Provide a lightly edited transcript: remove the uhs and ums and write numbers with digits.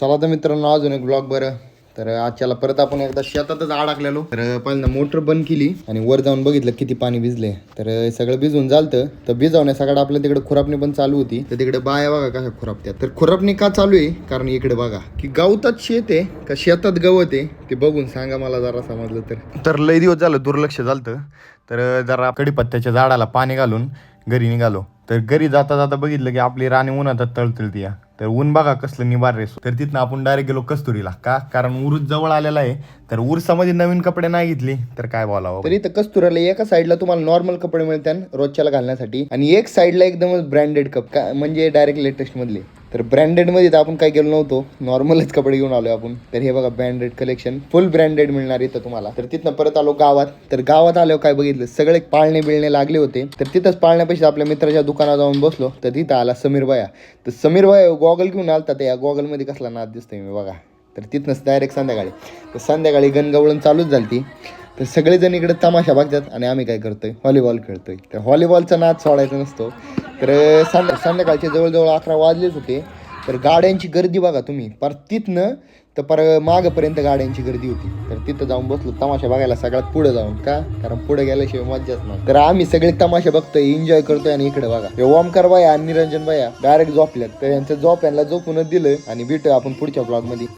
चला तर मित्रांनो, अजून एक ब्लॉग. बरं तर आजच्याला परत आपण एकदा शेतातच अडकलेलो. तर पहिल्यांदा मोटर बंद केली आणि वर जाऊन बघितलं किती पाणी भिजले. तर सगळं भिजून झालतं. तर भिजवण्यासाठी आपल्या तिकडे खुरापणी पण चालू होती. तर तिकडे बाया बघा कशा खुरापत्यात. तर खुरापणी का चालू आहे कारण इकडे बघा की गवतात शेत आहे का शेतात गवत आहे ते बघून सांगा मला जरा समजलं तर लय दिवस झालं दुर्लक्ष झालं. तर जरा कडीपत्त्याच्या झाडाला पाणी घालून घरी निघालो. तर घरी जाता जाता बघितलं की आपली राणी उन्हात तळतळती. तर ऊन बघा कसलं निबार रे. तर तिथनं आपण डायरेक्ट गेलो कस्तुरीला. का कारण उरूस जवळ आलेला आहे. तर उरसामध्ये नवीन कपडे नाही घेतली तर काय बोलावं. तर इथं कस्तुराला एका साईडला तुम्हाला नॉर्मल कपडे मिळतात रोजच्याला घालण्यासाठी आणि एक साईडला एकदमच ब्रँडेड कप म्हणजे डायरेक्ट लेटेस्ट मधले. तर ब्रँडेड मध्ये तर आपण काय गेलो नव्हतो, नॉर्मलच कपडे घेऊन आलो आपण. तर हे बघा ब्रँडेड कलेक्शन फुल ब्रँडेड मिळणार इथं तुम्हाला. तर तिथनं परत आलो गावात. तर गावात आल्यावर काय बघितलं, सगळे पाळणे बिळणे लागले होते. तर तिथंच पाळण्यापेक्षा आपल्या मित्राच्या दुकानात जाऊन बसलो. तर तिथं आला समीर भाया. तर समीर भाया गॉगल घेऊन आलता. त्या गॉगल मध्ये कसला नाद दिसतोय मी बघा. तर तिथनंच डायरेक्ट संध्याकाळी. तर संध्याकाळी गणगवळण चालूच झाली. तर सगळेजण इकडे तमाशा बघतात आणि आम्ही काय करतोय, व्हॉलीबॉल खेळतोय. तर व्हॉलीबॉलचा नाद सोडायचा नसतो. तर संध्याकाळचे जवळजवळ 11 वाजलेच होते. तर गाड्यांची गर्दी बघा तुम्ही, पर तिथनं तर पर मागपर्यंत गाड्यांची गर्दी होती. तर तिथं जाऊन बसलो तमाशा बघायला सगळ्यात पुढे जाऊन. का कारण पुढे गेल्याशिवाय मज्जाच नाही. तर आम्ही सगळे तमाशा बघतोय, एन्जॉय करतोय. आणि इकडे बघा हे ओमकार बाया आणि निरंजन बाया डायरेक्ट झोपल्यात. तर यांचं झोप यांना झोपूनच दिलं. आणि भेटूया आपण पुढच्या ब्लॉग मध्ये.